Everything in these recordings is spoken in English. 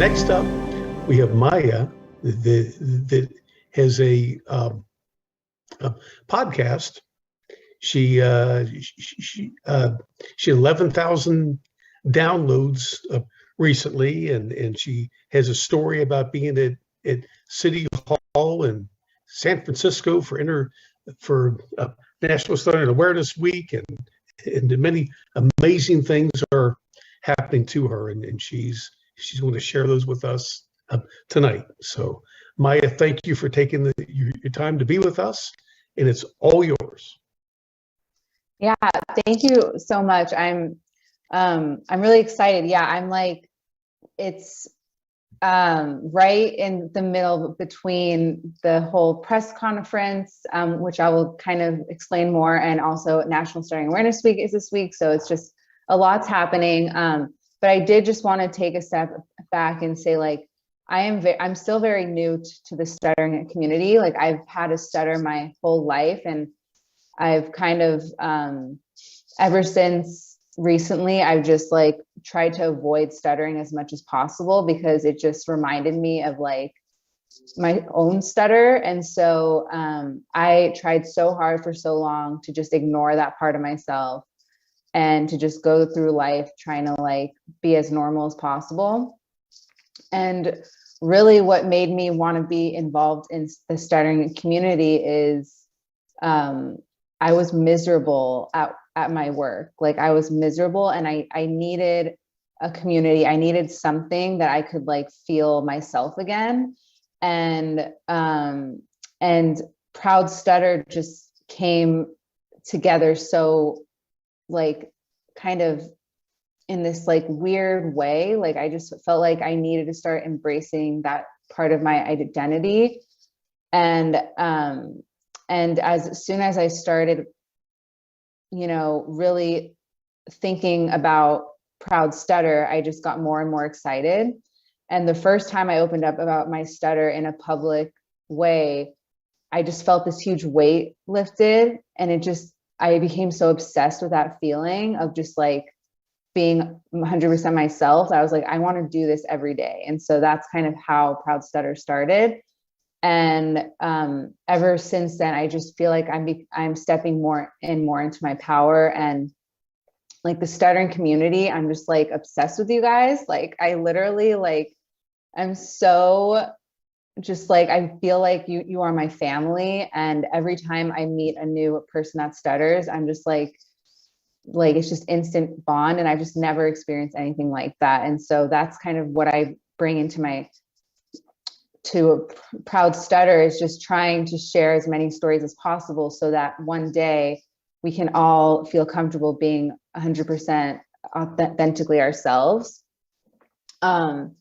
Next up, we have Maya that has a podcast. She had 11,000 downloads recently, and she has a story about being at City Hall in San Francisco for National Stuttering Awareness Week, and many amazing things are happening to her, and she's going to share those with us tonight. So, Maya, thank you for taking your time to be with us, and it's all yours. Yeah, thank you so much. I'm really excited. Yeah, I'm like, it's right in the middle between the whole press conference, which I will kind of explain more, and also National Stuttering Awareness Week is this week. So it's just a lot's happening. But I did just want to take a step back and say, like, I'm still very new to the stuttering community. Like, I've had a stutter my whole life, and I've kind of, ever since recently, I've just like tried to avoid stuttering as much as possible, because it just reminded me of like my own stutter. And so I tried so hard for so long to just ignore that part of myself and to just go through life trying to like be as normal as possible. And really what made me want to be involved in the stuttering community is I was miserable at my work. Like, I was miserable, and I needed a community. I needed something that I could like feel myself again. And Proud Stutter just came together so like kind of in this like weird way. Like, I just felt like I needed to start embracing that part of my identity. And as soon as I started, really thinking about Proud Stutter, I just got more and more excited. And the first time I opened up about my stutter in a public way, I just felt this huge weight lifted. And I became so obsessed with that feeling of just like being 100% myself. I was like, I want to do this every day. And so that's kind of how Proud Stutter started. And ever since then, I just feel like I'm stepping more into my power. And like the stuttering community, I'm just like obsessed with you guys. Like, I literally like, I'm so just like, I feel like you are my family. And every time I meet a new person that stutters, I'm just like it's just instant bond. And I've just never experienced anything like that. And so that's kind of what I bring into to a Proud Stutter, is just trying to share as many stories as possible, so that one day we can all feel comfortable being 100% authentically ourselves. And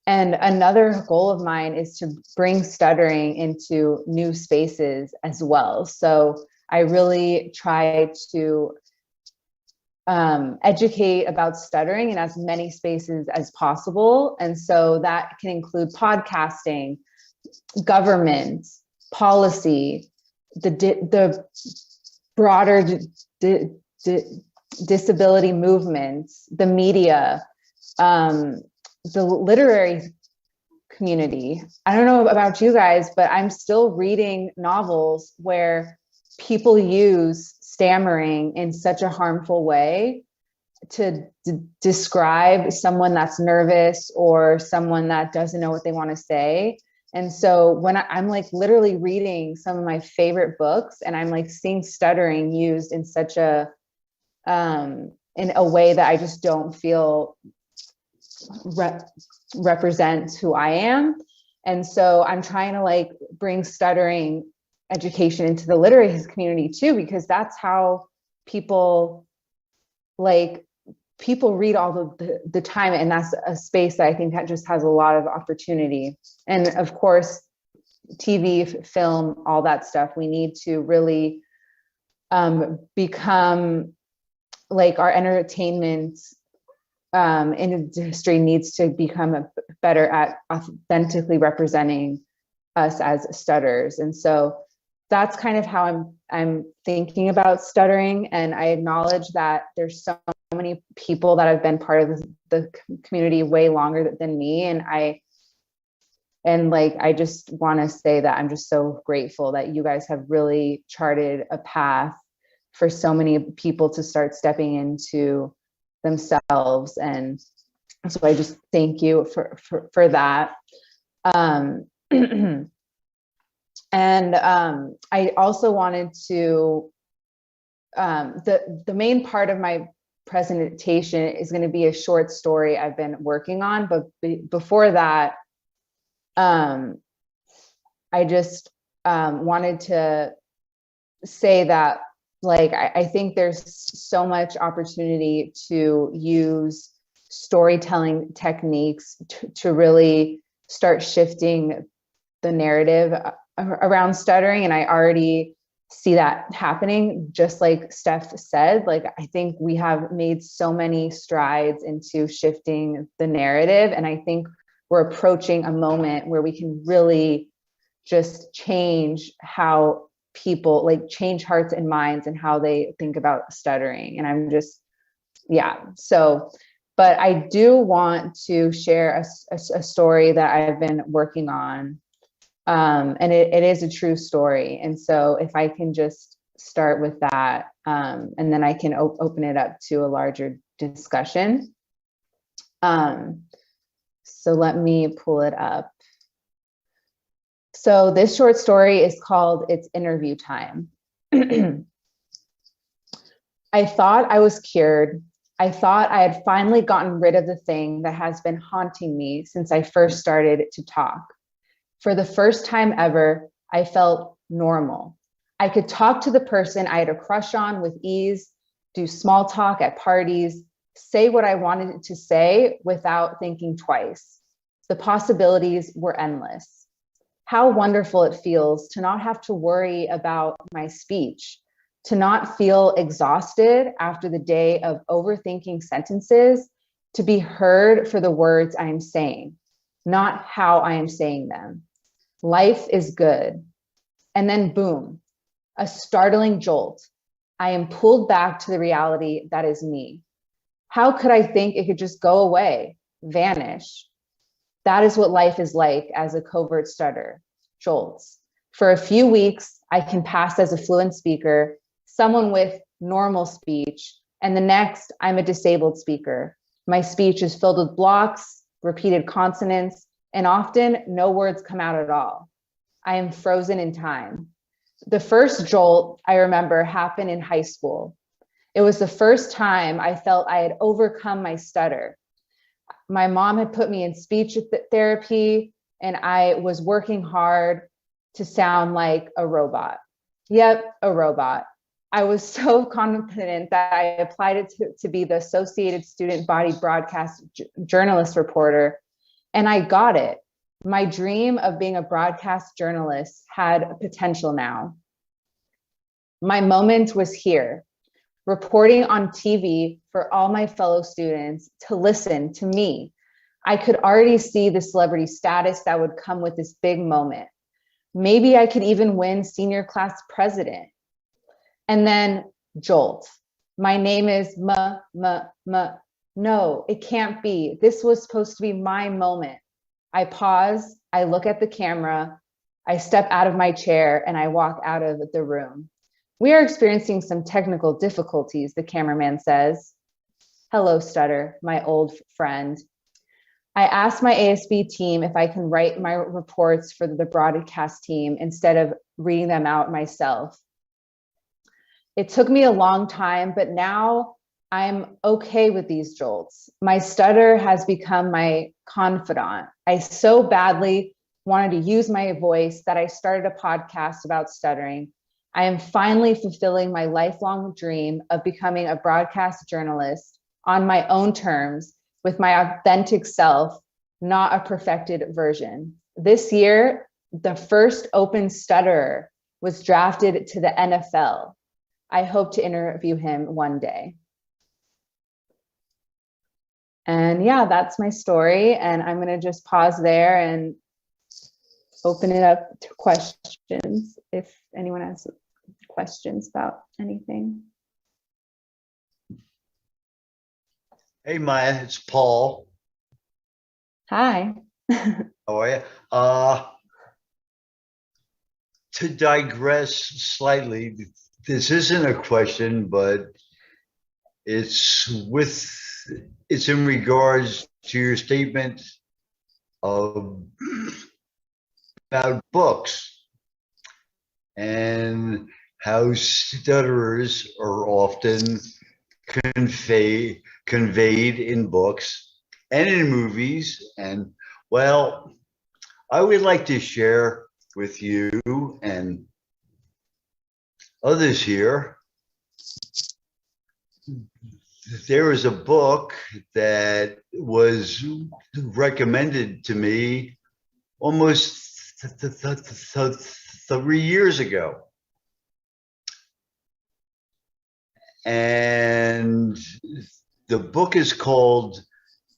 another goal of mine is to bring stuttering into new spaces as well. So I really try to educate about stuttering in as many spaces as possible. And so that can include podcasting, government, policy, the broader disability movements, the media, the literary community. I don't know about you guys, but I'm still reading novels where people use stammering in such a harmful way to describe someone that's nervous or someone that doesn't know what they want to say. And so when I'm like literally reading some of my favorite books, and I'm like seeing stuttering used in such in a way that I just don't feel represents who I am. And so I'm trying to like bring stuttering education into the literary community too, because that's how people read all the time. And that's a space that I think that just has a lot of opportunity. And of course, TV, film, all that stuff, we need to really become like our entertainment industry needs to become better at authentically representing us as stutters. And so that's kind of how I'm thinking about stuttering. And I acknowledge that there's so many people that have been part of the community way longer than me. And I just want to say that I'm just so grateful that you guys have really charted a path for so many people to start stepping into themselves. And so I just thank you for that. And I also wanted to, the main part of my presentation is going to be a short story I've been working on, but before that, I just wanted to say that, like, I think there's so much opportunity to use storytelling techniques to really start shifting the narrative around stuttering. And I already see that happening, just like Steph said. Like, I think we have made so many strides into shifting the narrative. And I think we're approaching a moment where we can really just change how people, like, change hearts and minds and how they think about stuttering. And I'm just, yeah. So, but I do want to share a story that I've been working on. And it is a true story. And so if I can just start with that, and then I can open it up to a larger discussion. So let me pull it up. So this short story is called It's Interview Time. I thought I was cured. I thought I had finally gotten rid of the thing that has been haunting me since I first started to talk. For the first time ever, I felt normal. I could talk to the person I had a crush on with ease, do small talk at parties, say what I wanted to say without thinking twice. The possibilities were endless. How wonderful it feels to not have to worry about my speech, to not feel exhausted after the day of overthinking sentences, to be heard for the words I am saying, not how I am saying them. Life is good. And then boom, a startling jolt. I am pulled back to the reality that is me. How could I think it could just go away, vanish? That is what life is like as a covert stutter, jolts. For a few weeks, I can pass as a fluent speaker, someone with normal speech, and the next, I'm a disabled speaker. My speech is filled with blocks, repeated consonants, and often no words come out at all. I am frozen in time. The first jolt I remember happened in high school. It was the first time I felt I had overcome my stutter. My mom had put me in speech therapy, and I was working hard to sound like a robot. Yep, a robot. I was so confident that I applied it to be the Associated Student Body Broadcast Journalist reporter, and I got it. My dream of being a broadcast journalist had potential now. My moment was here, reporting on TV for all my fellow students to listen to me. I could already see the celebrity status that would come with this big moment. Maybe I could even win senior class president. And then jolt. My name is No, it can't be. This was supposed to be my moment. I pause, I look at the camera, I step out of my chair, and I walk out of the room. We are experiencing some technical difficulties, the cameraman says. Hello, Stutter, my old friend. I asked my ASB team if I can write my reports for the broadcast team instead of reading them out myself. It took me a long time, but now I'm okay with these jolts. My stutter has become my confidant. I so badly wanted to use my voice that I started a podcast about stuttering. I am finally fulfilling my lifelong dream of becoming a broadcast journalist on my own terms with my authentic self, not a perfected version. This year, the first open stutterer was drafted to the NFL. I hope to interview him one day. And yeah, that's my story. And I'm going to just pause there and open it up to questions if anyone has questions about anything. Hey Maya, it's Paul. Hi. How are you? To digress slightly, this isn't a question, but it's with it's in regards to your statement of about books and how stutterers are often conveyed in books and in movies. And well, I would like to share with you and others here. There was a book that was recommended to me almost 3 years ago. And the book is called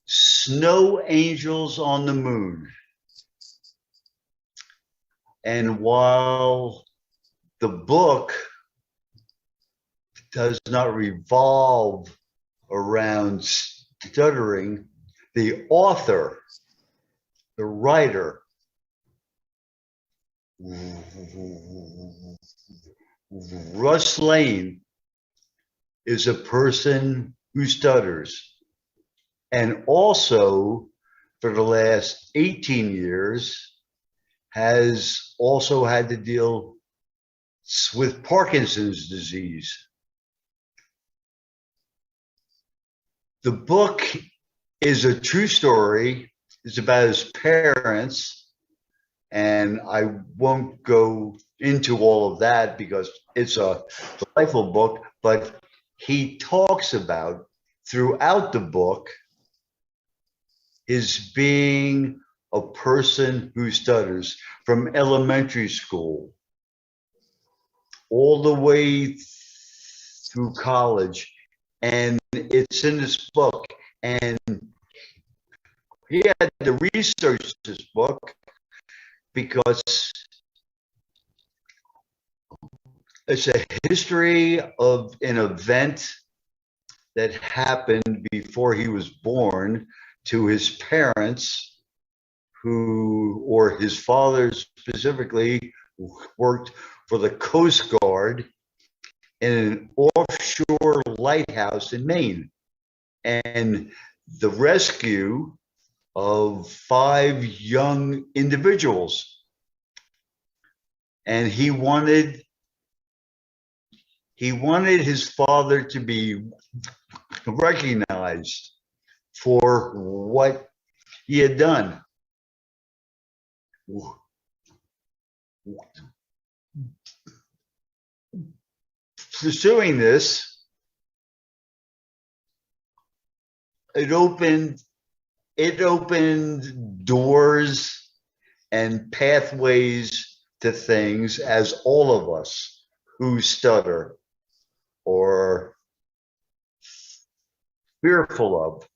Snow Angels on the Moon. And while the book does not revolve around stuttering, the author, the writer, Russ Lane, is a person who stutters. And also, for the last 18 years, has also had to deal with Parkinson's disease. The book is a true story. It's about his parents, and I won't go into all of that because it's a delightful book, but he talks about throughout the book his being a person who stutters from elementary school all the way through college. And it's in this book. And he had to research this book because it's a history of an event that happened before he was born to his parents, who, or his father specifically, worked for the Coast Guard in an offshore lighthouse in Maine. And the rescue of 5 young individuals. And he wanted his father to be recognized for what he had done. Pursuing this, it opened doors and pathways to things, as all of us who stutter or fearful of.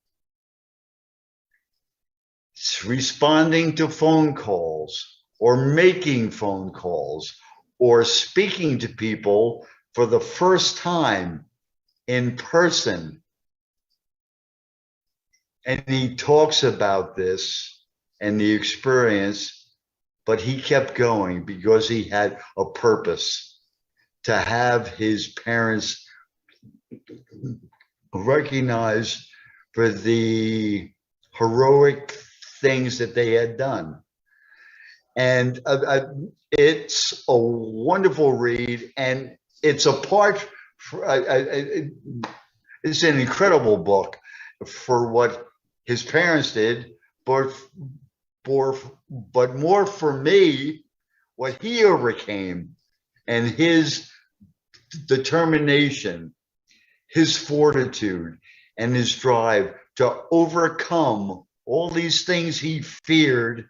It's responding to phone calls or making phone calls or speaking to people for the first time in person. And he talks about this and the experience, but he kept going because he had a purpose to have his parents recognized for the heroic things that they had done. And it's a wonderful read, and it's it's an incredible book for what his parents did, but more for me, what he overcame and his determination, his fortitude, and his drive to overcome all these things he feared,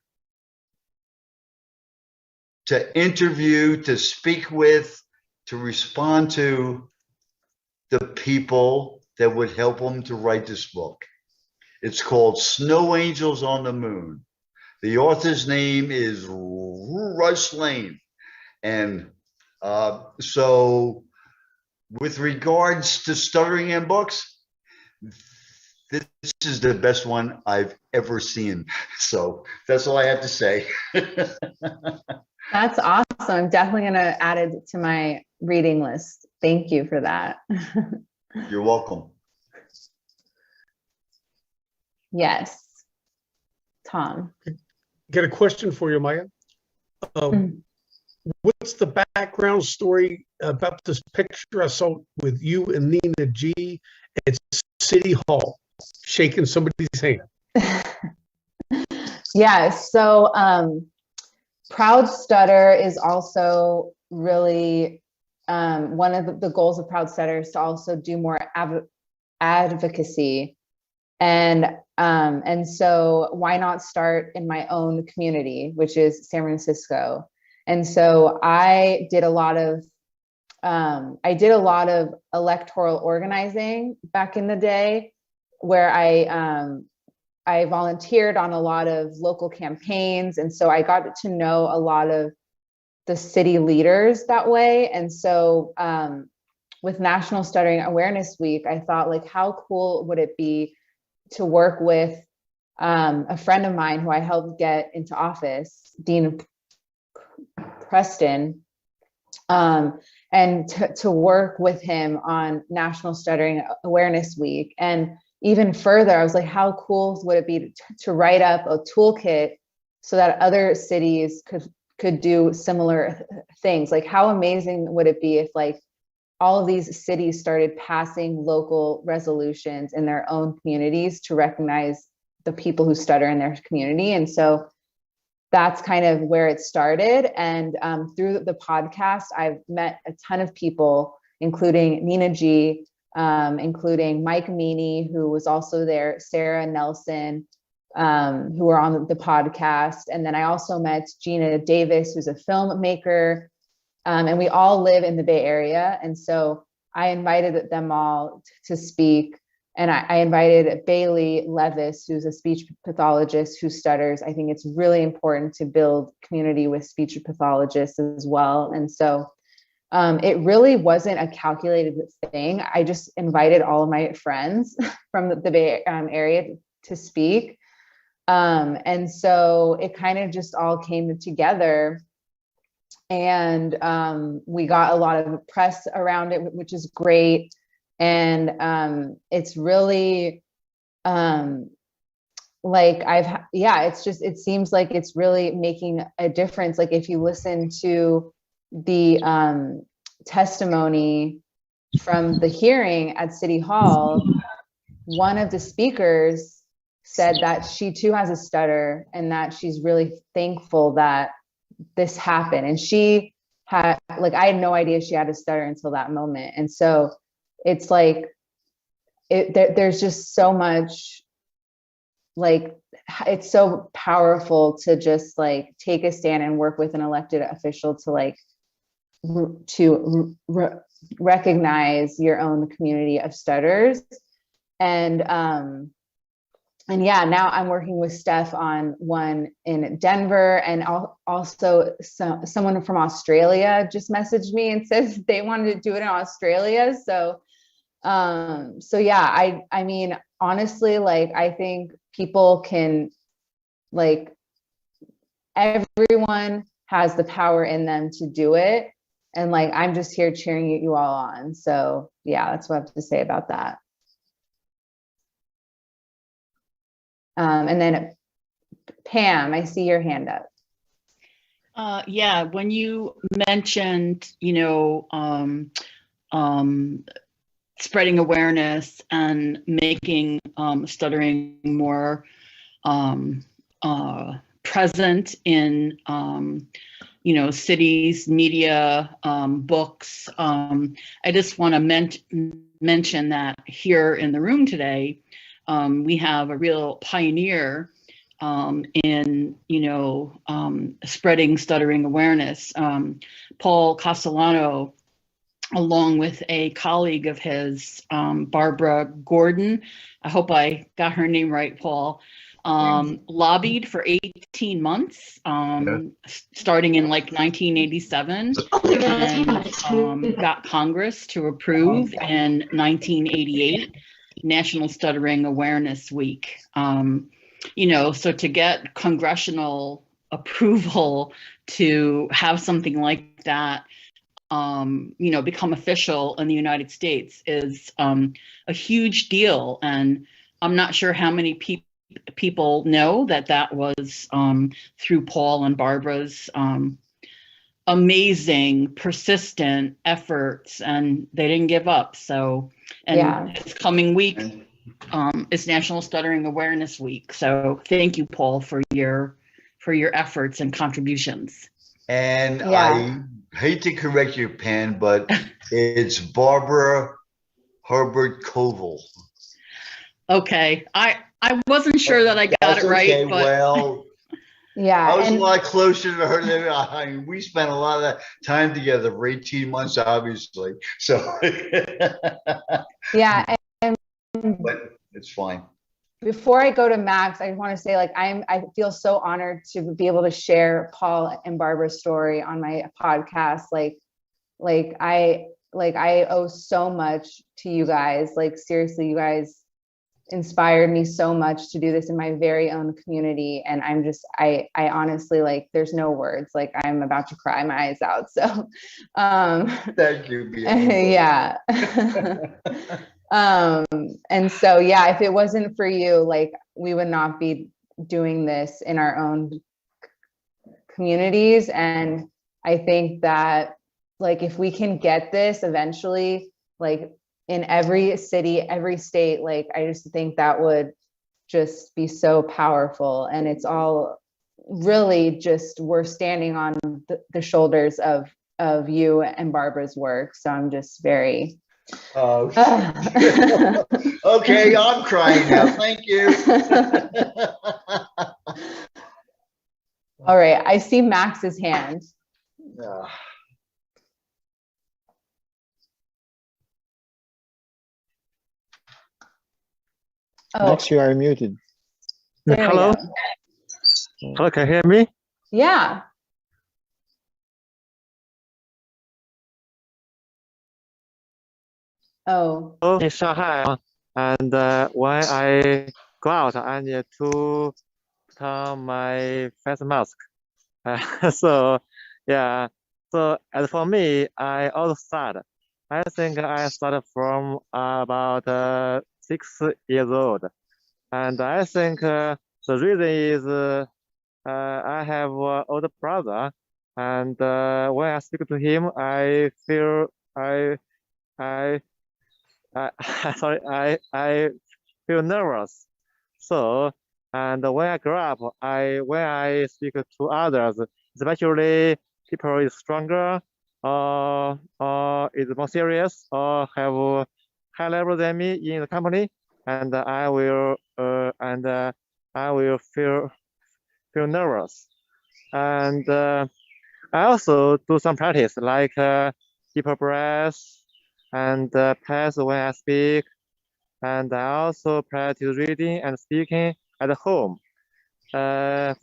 to interview, to speak with, to respond to the people that would help him to write this book. It's called Snow Angels on the Moon. The author's name is Russ Lane. And so with regards to stuttering in books, this is the best one I've ever seen. So that's all I have to say. That's awesome. I'm definitely going to add it to my reading list. Thank you for that. You're welcome. Yes. Tom. Got a question for you, Maya. What's the background story about this picture I saw with you and Nina G at City Hall, shaking somebody's hand? Yeah, so Proud Stutter is also really one of the goals of Proud Stutter is to also do more advocacy. And so why not start in my own community, which is San Francisco? And so I did a lot of electoral organizing back in the day, where I volunteered on a lot of local campaigns. And so I got to know a lot of the city leaders that way. And so with National Stuttering Awareness Week, I thought, like, how cool would it be to work with a friend of mine who I helped get into office, Dean Preston, and to work with him on National Stuttering Awareness Week. And even further, I was like, how cool would it be to write up a toolkit so that other cities could do similar things? Like, how amazing would it be if, like, all of these cities started passing local resolutions in their own communities to recognize the people who stutter in their community? And so that's kind of where it started. And through the podcast, I've met a ton of people, including Nina G, including Mike Meany, who was also there, Sarah Nelson, who were on the podcast. And then I also met Gina Davis, who's a filmmaker, and we all live in the Bay Area. And so I invited them all to speak. And I invited Bailey Levis, who's a speech pathologist who stutters. I think it's really important to build community with speech pathologists as well. And so it really wasn't a calculated thing. I just invited all of my friends from the Bay Area to speak. And so it kind of just all came together. And we got a lot of press around it, which is great. And it's really like it seems like it's really making a difference. Like, if you listen to the testimony from the hearing at City Hall, one of the speakers said that she too has a stutter and that she's really thankful that this happened. And she had, like, I had no idea she had a stutter until that moment. And so it's like, there's just so much, like, it's so powerful to just, like, take a stand and work with an elected official to, like, recognize your own community of stutters. And yeah, now I'm working with Steph on one in Denver, and also someone from Australia just messaged me and says they wanted to do it in Australia. So yeah, I mean, honestly, like, I think people can, like, everyone has the power in them to do it. And, like, I'm just here cheering you all on. So yeah, that's what I have to say about that. And then Pam, I see your hand up. Yeah, when you mentioned, spreading awareness and making stuttering more present in, cities, media, books, I just want to mention that here in the room today, we have a real pioneer in, spreading stuttering awareness. Paul Castellano, along with a colleague of his, Barbara Gordon, I hope I got her name right, Paul, lobbied for 18 months, starting in, like, 1987, and got Congress to approve in 1988. National Stuttering Awareness Week. So to get congressional approval to have something like that, become official in the United States is a huge deal. And I'm not sure how many people know that was through Paul and Barbara's amazing, persistent efforts, and they didn't give up. So, and this coming week is National Stuttering Awareness Week. So thank you, Paul, for your efforts and contributions. And I hate to correct you, Pan, but it's Barbara Herbert Koval. Okay, I wasn't sure that I got it right, okay. but Well, yeah, I was a lot closer to her than I mean, we spent a lot of time together for 18 months, obviously. So yeah, and but it's fine. Before I go to Max, I want to say, like, I feel so honored to be able to share Paul and Barbara's story on my podcast. I owe so much to you guys. Like, seriously, you guys inspired me so much to do this in my very own community. And I honestly, like, there's no words. Like, I'm about to cry my eyes out. So, Thank you. yeah. And so, if it wasn't for you, like, we would not be doing this in our own communities. And I think that, like, if we can get this eventually, like, in every city, every state, like, I just think that would just be so powerful. And it's all really just, we're standing on the shoulders of you and Barbara's work. So I'm just very, okay, I'm crying now. Thank you. All right, I see Max's hand. Max, you are muted. Hello. Hello, can you hear me? Yeah. Oh. In Shanghai, and when I go out, I need to put on my face mask. So, yeah. So as for me, I also start. I think I started from about 6 years old, and I think the reason is I have an older brother, and when I speak to him, I feel sorry, I feel nervous. So, and when I grow up, when I speak to others, especially people is stronger, or is more serious, or have a high level than me in the company, and I will feel nervous. And I also do some practice, like deeper breath and pause when I speak. And I also practice reading and speaking at home. It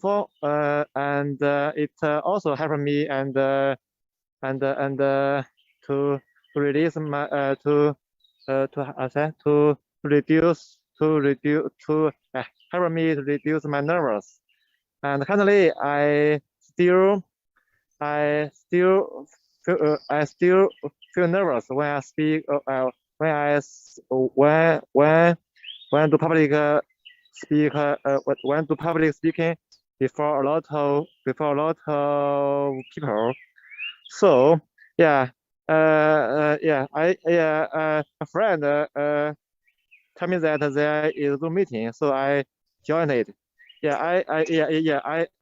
also helped me to release my to help me to reduce my nervous. And currently, I still feel nervous when I speak. When do public when do public speaking before a lot of people. So a friend told me that there is a meeting, so I joined it.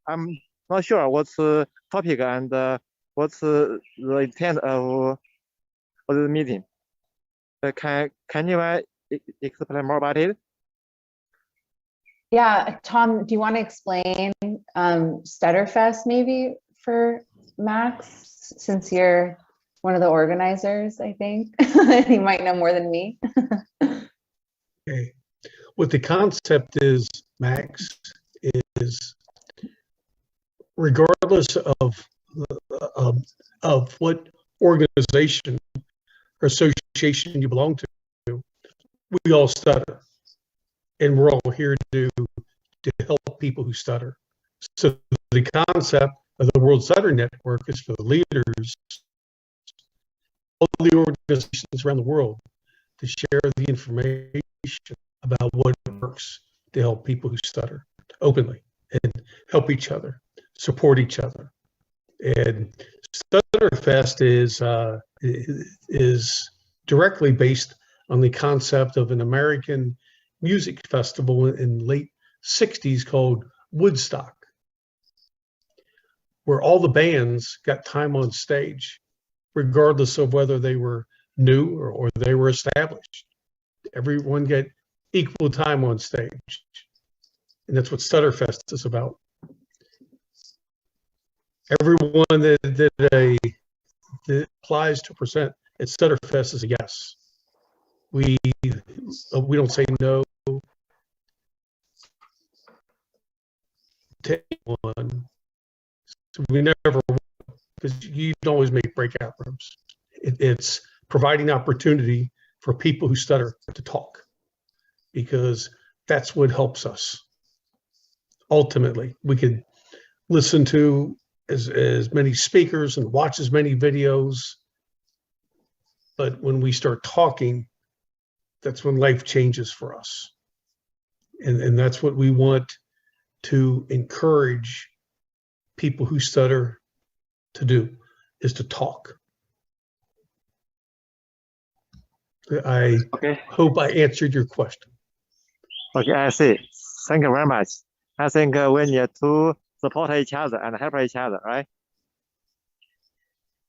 I'm not sure what's the topic and what's the intent of the meeting. Can you explain more about it? Yeah, Tom, do you want to explain StutterFest maybe for Max, since you're one of the organizers, I think? You might know more than me. Okay. What the concept is, Max, is regardless of what organization or association you belong to, we all stutter, and we're all here to help people who stutter. So the concept of the World Stutter Network is for the leaders, all the organizations around the world, to share the information about what works to help people who stutter openly and help each other, support each other. And StutterFest is directly based on the concept of an American music festival in late 60s called Woodstock, where all the bands got time on stage, regardless of whether they were new or they were established. Everyone get equal time on stage. And that's what StutterFest is about. Everyone that applies to present at StutterFest is a yes. We don't say no to anyone. So we never, because you can always make breakout rooms. It's providing opportunity for people who stutter to talk, because that's what helps us. Ultimately, we could listen to as many speakers and watch as many videos, but when we start talking, that's when life changes for us. And that's what we want to encourage people who stutter to do, is to talk. I hope I answered your question. Okay, I see. Thank you very much. I think we need to support each other and help each other, right?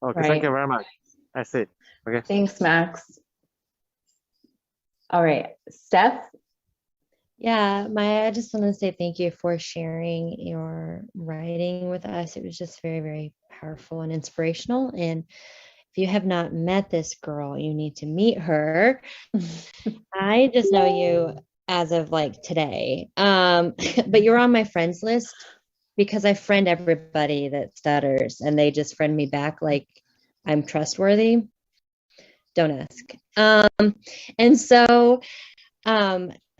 Okay, Right. Thank you very much. I see. Okay. Thanks, Max. All right, Steph. Yeah, Maya, I just want to say thank you for sharing your writing with us. It was just very, very powerful and inspirational. And if you have not met this girl, you need to meet her. I just know you as of like today. But you're on my friends list because I friend everybody that stutters and they just friend me back like I'm trustworthy. Don't ask. And so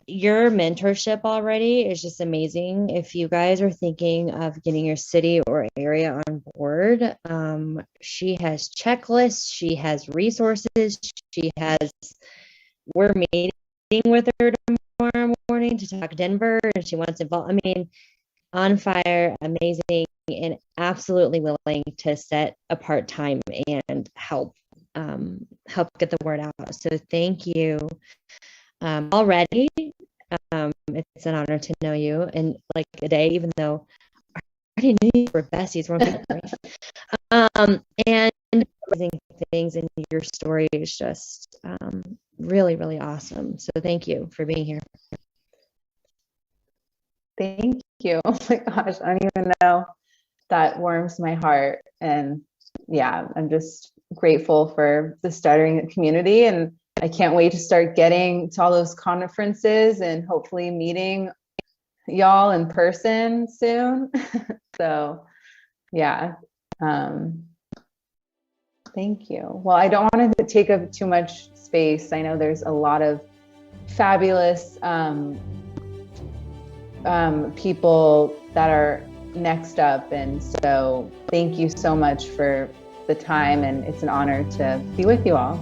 your mentorship already is just amazing. If you guys are thinking of getting your city or area on board, she has checklists, she has resources, we're meeting with her tomorrow morning to talk Denver, and she wants involved. I mean, on fire, amazing, and absolutely willing to set apart time and help get the word out. So thank you. Already, it's an honor to know you, and like a day, even though I already knew you were besties, and amazing things in your story is just really, really awesome. So thank you for being here. Thank you. Oh my gosh, I don't even know. That warms my heart. And yeah, I'm just grateful for the stuttering community, and I can't wait to start getting to all those conferences and hopefully meeting y'all in person soon. So yeah, thank you. Well, I don't want to take up too much space. I know there's a lot of fabulous people that are next up, and so thank you so much for the time, and it's an honor to be with you all.